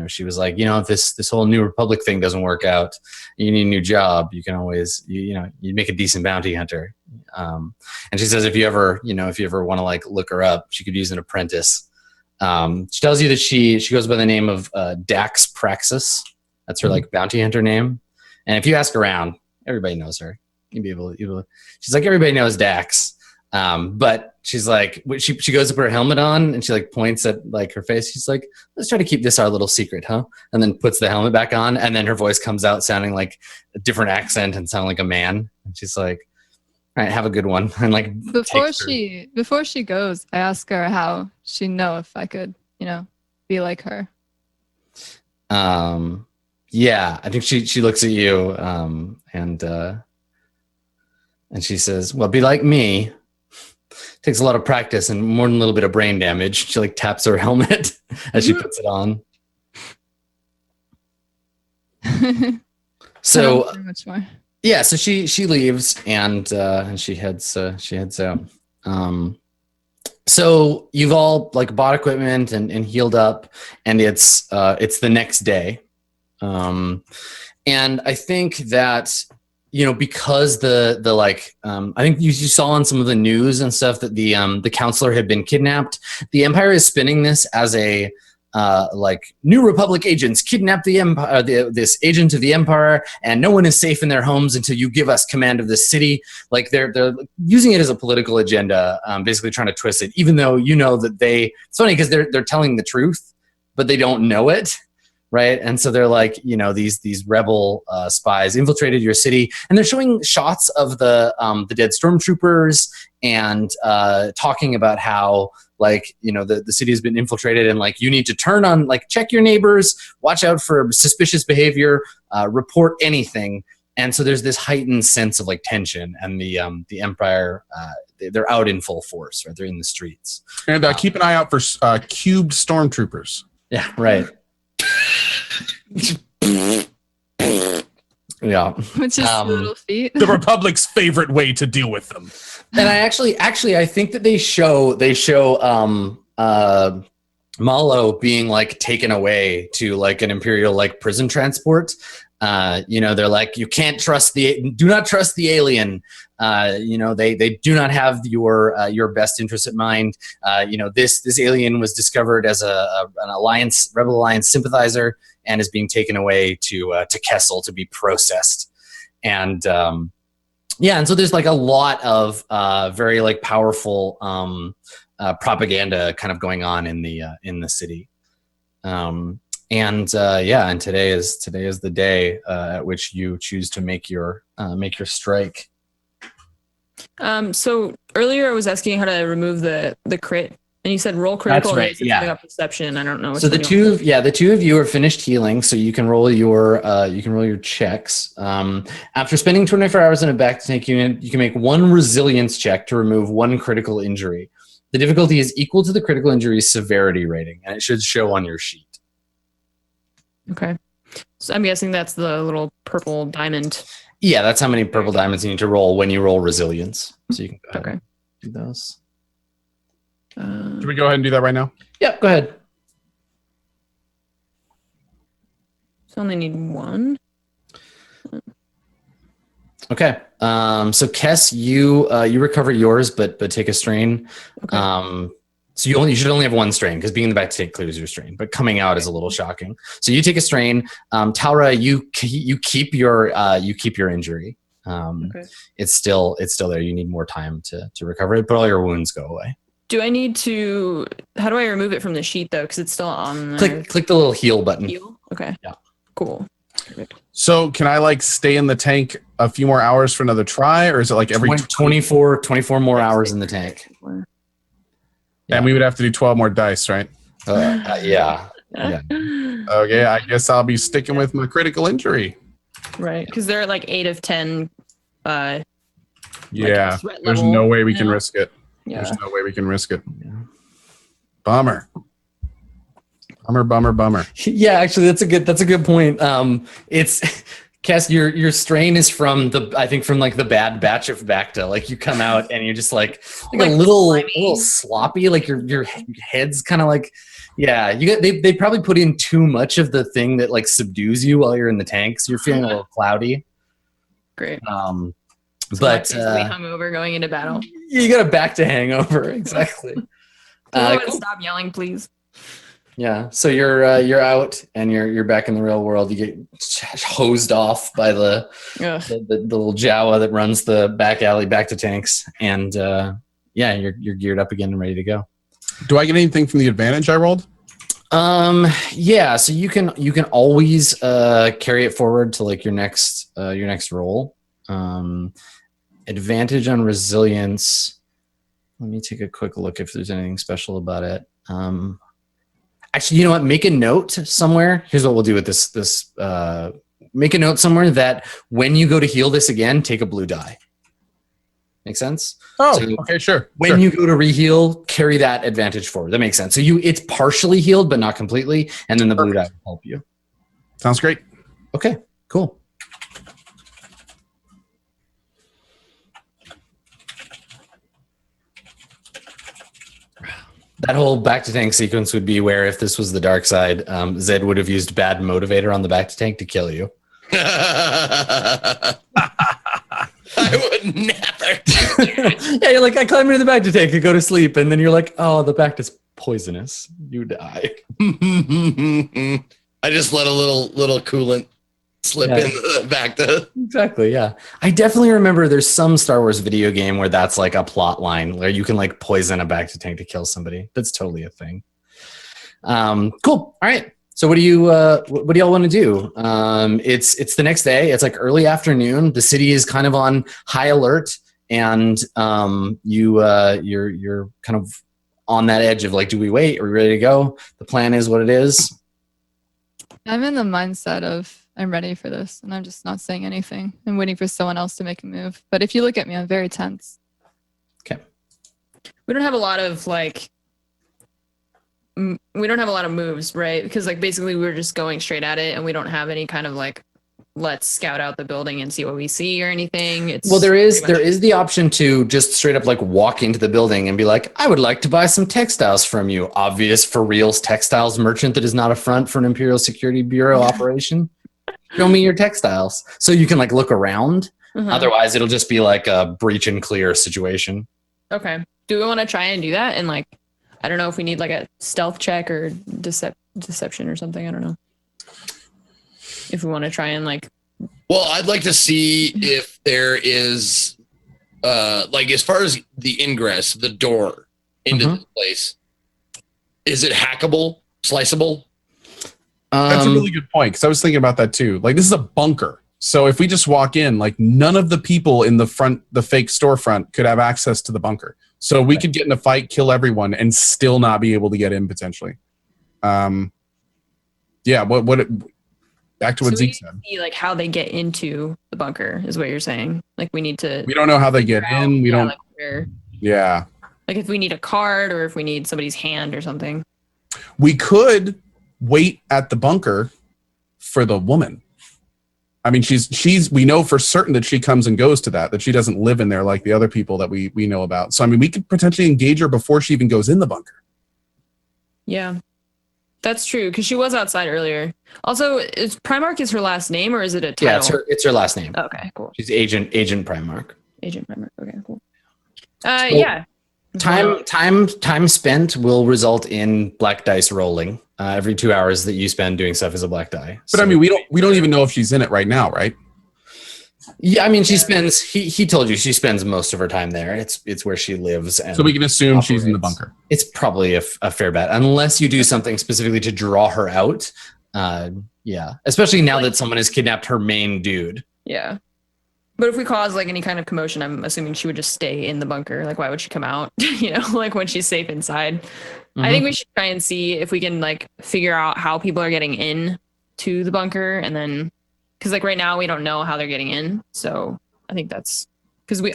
She was like, if this whole New Republic thing doesn't work out, you need a new job, you can always you make a decent bounty hunter. And she says if you ever want to like look her up, she could use an apprentice. She tells you that she goes by the name of Dax Praxis. That's her like bounty hunter name. And if you ask around, everybody knows her. You'd be able to, she's like, everybody knows Dax. But she's like, she goes to put her helmet on, and she like points at like her face. She's like, let's try to keep this our little secret, huh? And then puts the helmet back on, and then her voice comes out sounding like a different accent and sounding like a man. And she's like, all right, have a good one. And like before she goes, I ask her how she'd know if I could, be like her. Yeah, I think she looks at you, and she says, well, be like me. Takes a lot of practice and more than a little bit of brain damage. She like taps her helmet as she puts it on. So much more. Yeah, so she leaves, and she heads out. So you've all like bought equipment and healed up, and it's the next day. And I think that because the like I think you saw on some of the news and stuff that the counselor had been kidnapped. The Empire is spinning this as a like New Republic agents kidnap the Empire, this agent of the Empire, and no one is safe in their homes until you give us command of the city. Like they're using it as a political agenda, basically trying to twist it. Even though that it's funny because they're telling the truth, but they don't know it. Right. And so they're like, you know, these rebel spies infiltrated your city, and they're showing shots of the dead stormtroopers and talking about how, like, you know, the city has been infiltrated, and like you need to turn on, like, check your neighbors, watch out for suspicious behavior, report anything. And so there's this heightened sense of like tension, and the Empire, they're out in full force, right? They're in the streets. And keep an eye out for cubed stormtroopers. Yeah, right. Yeah, Which is little feet. The Republic's favorite way to deal with them. and I actually I think that they show Malo being like taken away to like an Imperial like prison transport. You know, they're like, you can't trust do not trust the alien. You know, they do not have your best interest at mind. You know, this alien was discovered as an Rebel Alliance sympathizer, and is being taken away to Kessel to be processed. And and so there's like a lot of very like powerful propaganda kind of going on in the city. And today is the day at which you choose to make your strike. So earlier I was asking how to remove the crit, and you said roll critical. That's right, and it's yeah. something about perception. I don't know. So the two of you are finished healing, so you can roll your checks. After spending 24 hours in a back tank unit, you can make one resilience check to remove one critical injury. The difficulty is equal to the critical injury's severity rating, and it should show on your sheet. Okay. So I'm guessing that's the little purple diamond. Yeah, that's how many purple diamonds you need to roll when you roll resilience. So you can go ahead Okay. and do those. Should we go ahead and do that right now? Yep, go ahead. So only need one. Okay. So Kess, you recover yours, but take a strain. Okay. So you should only have one strain, because being in the back tank clears your strain, but coming out is a little shocking. So you take a strain. Taura, you keep your injury. Okay. It's still there. You need more time to recover it, but all your wounds go away. Do I need to? How do I remove it from the sheet though? Because it's still on there. Click the little heal button. Heal? Okay. Yeah. Cool. Perfect. So can I like stay in the tank a few more hours for another try, or is it like every 24 more hours in the tank? And we would have to do 12 more dice, right? Yeah. Okay, I guess I'll be sticking with my critical injury. Right, because they're at like 8 of 10. Yeah, threat there's level no way we can now. risk it. Yeah. There's no way we can risk it. Yeah. Bummer. Yeah, actually, that's a good point. It's Cass, your strain is from the bad batch of Bacta. Like you come out and you're just like a little sloppy. Like your head's kind of like, yeah. They probably put in too much of the thing that like subdues you while you're in the tank, so you're feeling a little cloudy. Great. But hungover going into battle. you got a Bacta hangover, exactly. Cool. Stop yelling, please. Yeah, so you're out and you're back in the real world. You get hosed off by the little Jawa that runs the back alley back to tanks, and you're geared up again and ready to go. Do I get anything from the advantage I rolled? Yeah, so you can always carry it forward to like your next roll. Advantage on resilience. Let me take a quick look if there's anything special about it. Actually, you know what? Make a note somewhere. Here's what we'll do with this. Make a note somewhere that when you go to heal this again, take a blue die. Make sense? Oh, so okay, sure. When you go to reheal, carry that advantage forward. That makes sense. So it's partially healed, but not completely, and then the blue die will help you. Sounds great. Okay, cool. That whole back to tank sequence would be where if this was the dark side, Zed would have used bad motivator on the back to tank to kill you. I would never. Yeah, you're like, I climb into the back to tank and go to sleep, and then you're like, oh, the back is poisonous. You die. I just let a little coolant slip in the back to. Exactly, yeah. I definitely remember there's some Star Wars video game where that's like a plot line where you can like poison a back to tank to kill somebody. That's totally a thing. Cool. All right. So what do y'all want to do? It's the next day. It's like early afternoon. The city is kind of on high alert, and you're kind of on that edge of like, do we wait? Are we ready to go? The plan is what it is. I'm in the mindset of I'm ready for this, and I'm just not saying anything. I'm waiting for someone else to make a move. But if you look at me, I'm very tense. Okay. We don't have a lot of moves, right? Because like basically we're just going straight at it, and we don't have any kind of like, let's scout out the building and see what we see or anything. Well, there is the option to just straight up like walk into the building and be like, I would like to buy some textiles from you. Obvious for reals textiles merchant that is not a front for an Imperial Security Bureau operation. Show me your textiles. So you can like look around. Otherwise it'll just be like a breach and clear situation. Okay. Do we want to try and do that? And like, I don't know if we need like a stealth check or deception or something. I don't know. If we want to try and like, well, I'd like to see if there is like as far as the ingress, the door into this place, is it hackable, sliceable? That's a really good point, because I was thinking about that too. Like, this is a bunker, so if we just walk in, like none of the people in the front, the fake storefront, could have access to the bunker. So we could get in a fight, kill everyone, and still not be able to get in potentially. Yeah. Back to what Zeke said. See like how they get into the bunker is what you're saying. Like we need to. We don't know how they get in. We don't. Like where, yeah. Like if we need a card or if we need somebody's hand or something. We could wait at the bunker for the woman. I mean, we know for certain that she comes and goes to that she doesn't live in there like the other people that we know about. So, I mean, we could potentially engage her before she even goes in the bunker. Yeah, that's true. Because she was outside earlier. Also, is Primarch is her last name or is it a title? Yeah, it's her last name. Okay, cool. She's Agent Primarch. Agent Primarch. Okay, cool. So Yeah. Time spent will result in black dice rolling. Every 2 hours that you spend doing stuff is a black die. But I mean, we don't even know if she's in it right now, right? Yeah, I mean, she spends. He told you she spends most of her time there. It's where she lives. And so we can assume operates. She's in the bunker. It's probably a fair bet, unless you do something specifically to draw her out. Yeah, especially now that someone has kidnapped her main dude. Yeah. But if we cause like any kind of commotion, I'm assuming she would just stay in the bunker. Like, why would she come out? You know, like when she's safe inside. I think we should try and see if we can like figure out how people are getting in to the bunker, and then because like right now we don't know how they're getting in. So I think that's because we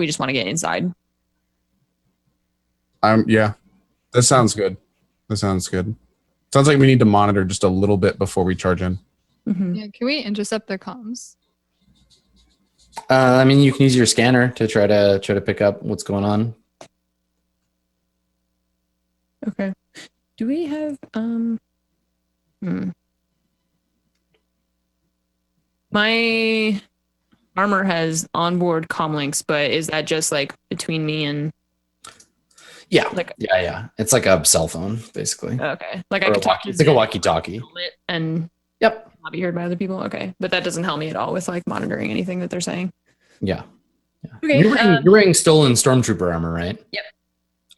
just want to get inside. Yeah, that sounds good. Sounds like we need to monitor just a little bit before we charge in. Yeah, can we intercept their comms? I mean, you can use your scanner to try to pick up what's going on. Okay. Do we have My armor has onboard comm links, but is that just like between me and Yeah. like Yeah. It's like a cell phone, basically. okay. Like Or I could talk to it's like a walkie-talkie. and Yep. not be heard by other people. Okay. But that doesn't help me at all with like monitoring anything that they're saying. Yeah. Okay. You're wearing stolen stormtrooper armor, right? Yep.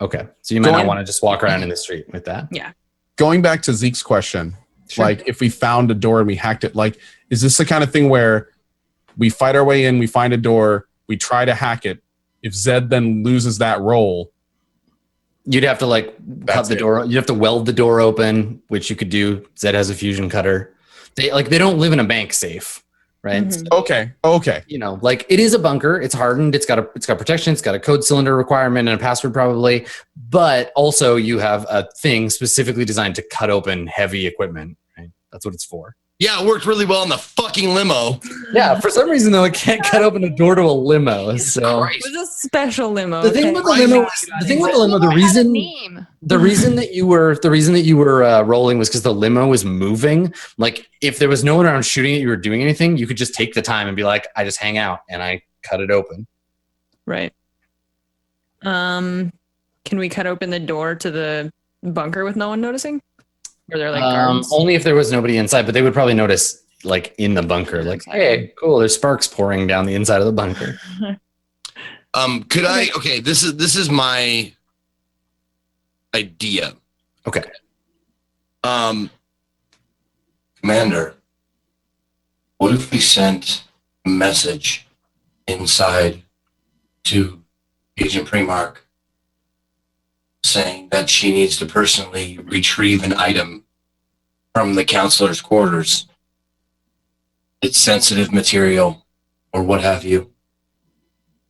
Okay. So you might not want to just walk around in the street with that. Yeah. Going back to Zeke's question, Sure. like if we found a door and we hacked it, like, is this the kind of thing where we fight our way in, we find a door, we try to hack it. If Zed then loses that roll, you'd have to like cut the door. You have to weld the door open, which you could do. Zed has a fusion cutter. They don't live in a bank safe, right? Mhm. Okay. You know, like it is a bunker. It's hardened. It's got protection. It's got a code cylinder requirement and a password probably. But also you have a thing specifically designed to cut open heavy equipment. Right? That's what it's for. Yeah, it worked really well in the fucking limo. Yeah, for some reason though, it can't cut open a door to a limo. So It was a special limo. the thing about the limo, the reason that you were rolling was because the limo was moving. Like if there was no one around shooting it, you were doing anything, you could just take the time and be like, I just hang out and I cut it open. Right. Can we cut open the door to the bunker with no one noticing? Or they're like guards? Only if there was nobody inside, but they would probably notice like in the bunker, like, hey, cool, there's sparks pouring down the inside of the bunker. Could I? Okay, this is my idea. Okay. Commander, what if we sent a message inside to Agent Primark saying that she needs to personally retrieve an item from the counselor's quarters? It's sensitive material or what have you,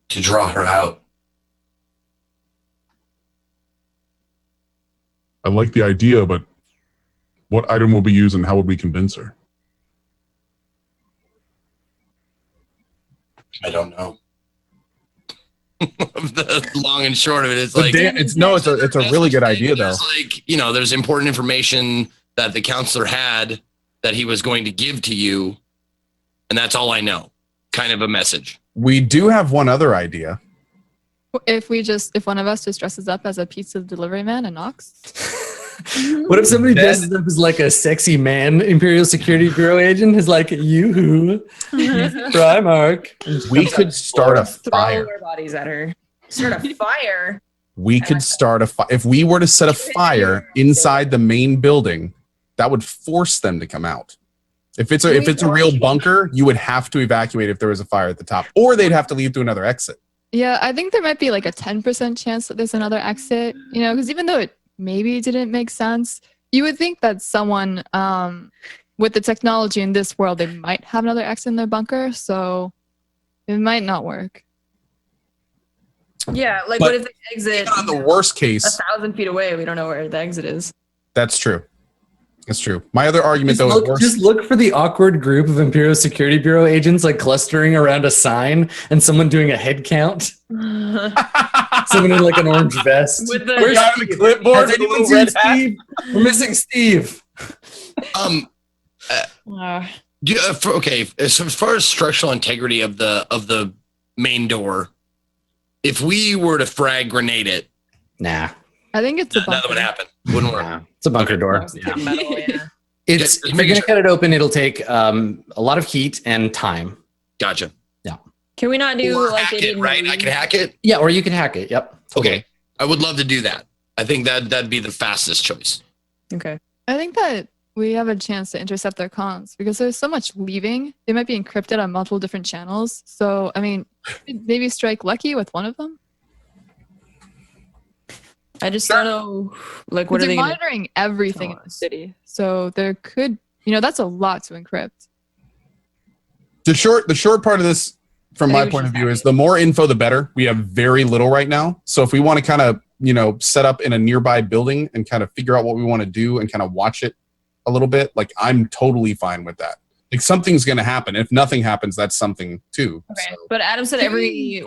to draw her out. I like the idea, but what item will be used and how would we convince her? I don't know. The long and short of it is It's a really good idea though. Like, you know, there's important information that the counselor had that he was going to give to you, and that's all I know. Kind of a message. We do have one other idea. If one of us just dresses up as a pizza delivery man and knocks. What if somebody dresses up as like a sexy man Imperial Security Bureau agent? Is like, you, Primark. We could start a Throw fire. our bodies at her. Start a fire. We could start a fire. If we were to set a fire inside the main building, that would force them to come out. If it's a real bunker, you would have to evacuate if there was a fire at the top, or they'd have to leave through another exit. Yeah, I think there might be like a 10% chance that there's another exit, you know, because even though it maybe didn't make sense, you would think that someone with the technology in this world, they might have another exit in their bunker, so it might not work. Yeah, like But what if the exit On the worst case, 1,000 feet away? We don't know where the exit is. that's true. That's true. My other argument, though, is worse. Just look for the awkward group of Imperial Security Bureau agents like clustering around a sign and someone doing a head count. Someone in like an orange vest. With the Where's guy with the Steve? clipboard Has with the anyone little seen red hat? Steve? We're missing Steve. Okay, so as far as structural integrity of the main door, if we were to frag grenade it, Nah. I think it's a nothing bunker. would happen. Wouldn't work. Nah. It's a bunker door. Yeah. Metal, yeah. It's Just if you're making gonna sure. cut it open, it'll take a lot of heat and time. Gotcha. Can we not do Or like hack they it, did in right? the I can hack it. Yeah, or you can hack it. Yep. Okay, I would love to do that. I think that'd be the fastest choice. Okay. I think that we have a chance to intercept their comms because there's so much leaving. They might be encrypted on multiple different channels. So, I mean, maybe strike lucky with one of them. I just don't know, like, what are They're they going to monitoring everything in tell the us? city. So there could, that's a lot to encrypt. The short part of this, from I my think we point of should view, hack is it. the more info, the better. We have very little right now. So if we want to kind of, set up in a nearby building and kind of figure out what we want to do and kind of watch it a little bit, like I'm totally fine with that. Like something's going to happen. If nothing happens, that's something too. Okay. So, But Adam said every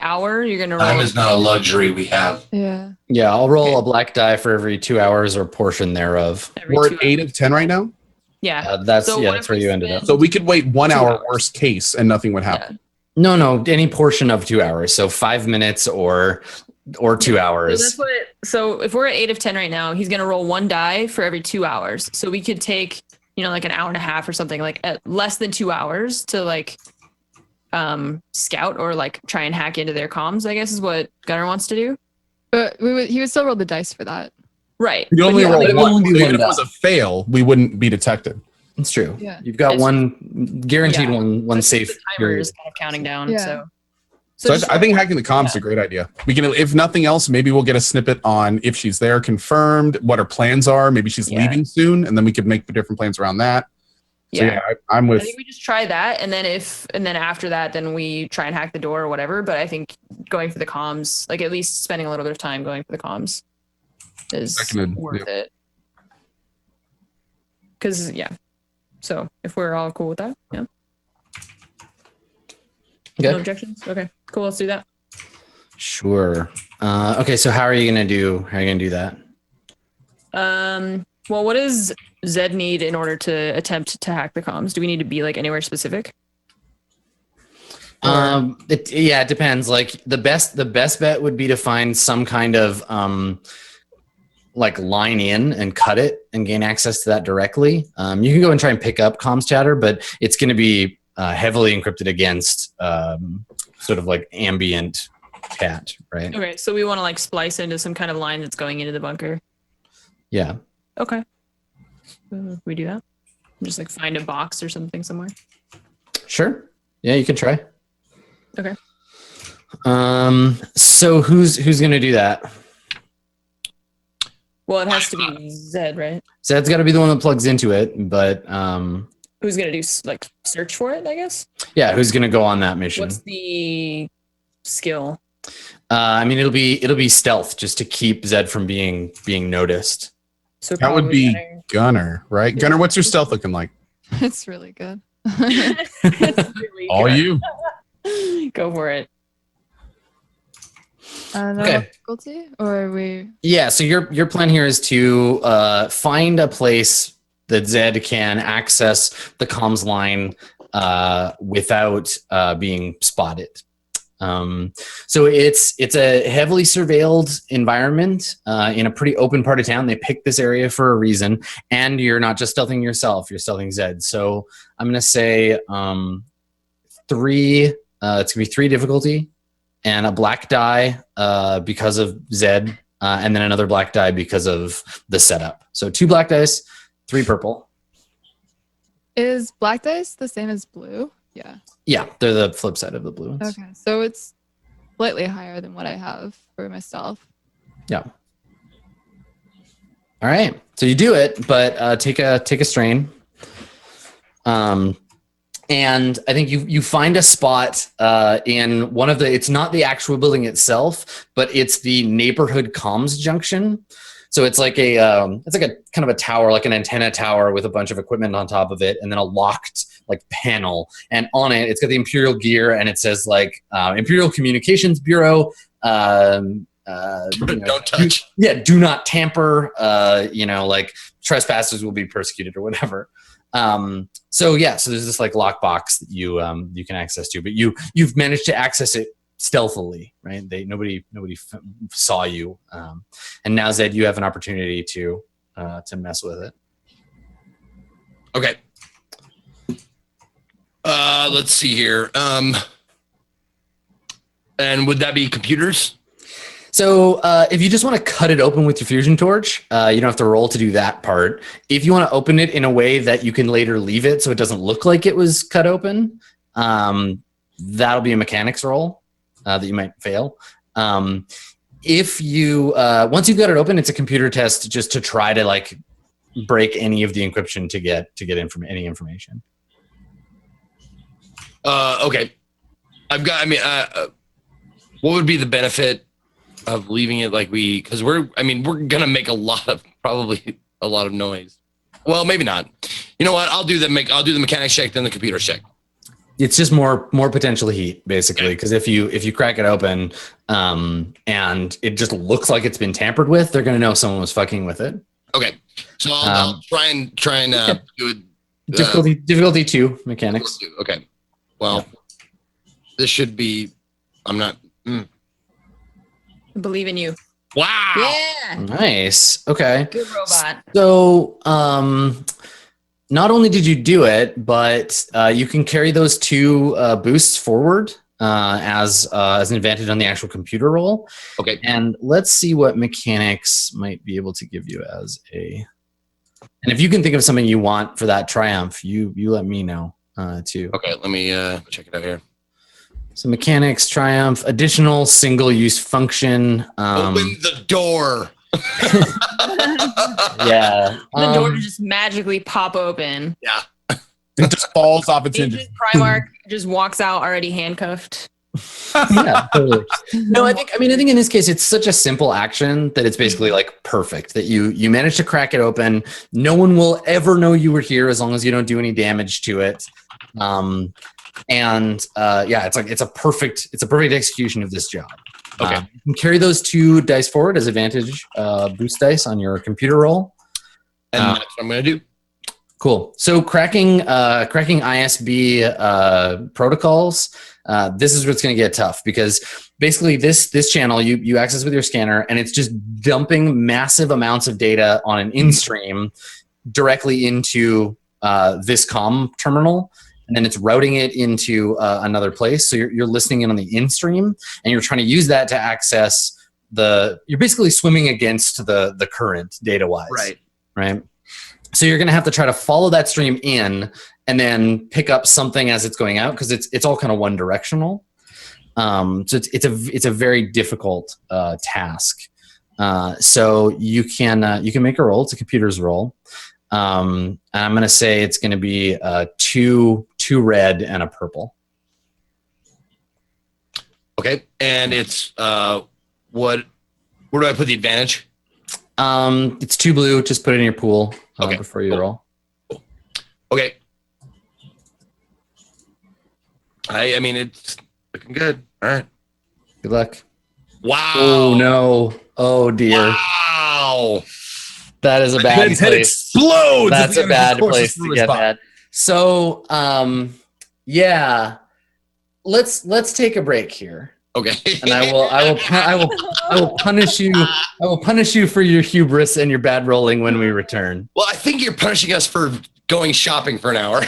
hour you're going to Time roll. is not a luxury we have. Yeah. Yeah, I'll roll a black die for every 2 hours or portion thereof. every we're 2 at 8 hours. of 10 right now. Yeah. That's So what if where we you ended up. spend- So we could wait 1 2 hour hours. worst case and nothing would happen. No, any portion of 2 hours. So 5 minutes or 2 hours. So if we're at 8 of 10 right now, he's going to roll 1 die for every 2 hours. So we could take, like an hour and a half or something, like at less than 2 hours to like scout or like try and hack into their comms, I guess is what Gunnar wants to do. But he would still roll the dice for that. Right. You only But yeah, roll but it will one. only be So one even if it was die. a fail, we wouldn't be detected. It's true. Yeah. You've got It's- one guaranteed Yeah. one the safe timer period. is kind of counting down. Yeah. So just I think hacking the comms is a great idea. We can, if nothing else, maybe we'll get a snippet on if she's there, confirmed, what her plans are. Maybe she's Yeah. leaving soon, and then we could make different plans around that. So yeah. I'm I with. think we just try that, and then after that, then we try and hack the door or whatever. But I think going for the comms, like at least spending a little bit of time going for the comms, is Seconded, worth it. Because so if we're all cool with that, no Okay. objections. Okay, cool. Let's do that. Sure. Okay, so how are you gonna do that? Well, what does Zed need in order to attempt to hack the comms? Do we need to be like anywhere specific? It depends. Like the best bet would be to find some kind of like line in and cut it and gain access to that directly. You can go and try and pick up comms chatter, but it's going to be heavily encrypted against sort of like ambient chat, right? Okay, so we want to like splice into some kind of line that's going into the bunker. Yeah. Okay. We do that. Just like find a box or something somewhere. Sure. Yeah, you can try. Okay. So who's gonna do that? Well, it has to be Zed, right? Zed's got to be the one that plugs into it, but Who's gonna do like search for it? I guess. yeah, who's gonna go on that mission? What's the skill? I mean, it'll be stealth just to keep Zed from being noticed. So That would probably be Gunner. Gunner, right? Gunner, what's your stealth looking like? It's really good. It's really All good. you. Go for it. No Okay. difficulty, or are we? Yeah. So your plan here is to find a place that Zed can access the comms line without being spotted. So it's a heavily surveilled environment in a pretty open part of town. They picked this area for a reason, and you're not just stealthing yourself; you're stealthing Zed. So I'm gonna say 3. It's gonna be 3 difficulty, and a black die because of Zed, and then another black die because of the setup. So 2 black dice, 3 purple. Is black dice the same as blue? Yeah. Yeah, they're the flip side of the blue ones. Okay, so it's slightly higher than what I have for myself. Yeah. All right. So you do it, but take a strain. And I think you find a spot in one of the. It's not the actual building itself, but it's the neighborhood comms junction. So it's like a kind of a tower, like an antenna tower with a bunch of equipment on top of it, and then a locked like panel. And on it, it's got the Imperial gear, and it says like Imperial Communications Bureau. Don't touch. Do not tamper. Like trespassers will be persecuted or whatever. So there's this like lockbox that you can access to, but you've managed to access it stealthily, right? Nobody saw you, and now Zed, you have an opportunity to mess with it. Okay. Let's see here. And would that be computers? So if you just want to cut it open with your fusion torch, you don't have to roll to do that part. If you want to open it in a way that you can later leave it so it doesn't look like it was cut open, that'll be a mechanics roll that you might fail. If you once you've got it open, it's a computer test just to try to like break any of the encryption to get any information. Okay. What would be the benefit of leaving it like because we're gonna make probably a lot of noise. Well, maybe not. You know what? I'll do the mechanics check, then the computer check. It's just more potential heat, basically, because if you crack it open and it just looks like it's been tampered with, they're gonna know someone was fucking with it. Okay, so I'll try and do it. Difficulty 2 mechanics. Okay, well, this should be. I'm not. I believe in you. Wow. Yeah. Nice. Okay. Good robot. So, not only did you do it, but you can carry those 2 boosts forward as an advantage on the actual computer roll. Okay. And let's see what mechanics might be able to give you as a. And if you can think of something you want for that triumph, you let me know too. Okay. Let me check it out here. So mechanics, triumph, additional single-use function. Open the door. Yeah. The door to just magically pop open. Yeah. It just falls off its hinges. Agent Primarch just walks out already handcuffed. Yeah, totally. No, I think in this case it's such a simple action that it's basically like perfect that you managed to crack it open. No one will ever know you were here as long as you don't do any damage to it. It's a perfect execution of this job. Okay. You can carry those 2 dice forward as advantage boost dice on your computer roll. And that's what I'm gonna do. Cool. So cracking ISB protocols. This is what's going to get tough because basically this channel you access with your scanner and it's just dumping massive amounts of data on an in-stream directly into this comm terminal. And then it's routing it into another place. So you're listening in on the in-stream, and you're trying to use that to access you're basically swimming against the current data-wise. Right. Right. So you're going to have to try to follow that stream in and then pick up something as it's going out, because it's all kind of one directional. So it's a very difficult task. So you can make a roll. It's a computer's roll. And I'm going to say it's going to be two red and a purple. Okay, and it's where do I put the advantage? It's 2 blue. Just put it in your pool before you roll. Okay. I mean, it's looking good. All right. Good luck. Wow. Oh no. Oh dear. Wow. That is a bad Ben's head place. explodes. at That's the a end of bad the course place through to his get body. that. So, yeah. Let's take a break here. Okay. And I will punish you. I will punish you for your hubris and your bad rolling when we return. Well, I think you're punishing us for going shopping for an hour.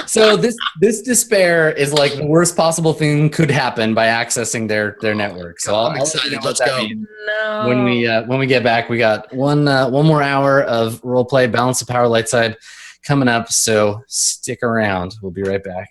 So this despair is like the worst possible thing could happen by accessing their network. So I'm I'll excited. let you know Let's what that go. means. No. When we get back, we got one more hour of role play, Balance of Power Light Side coming up. So stick around. We'll be right back.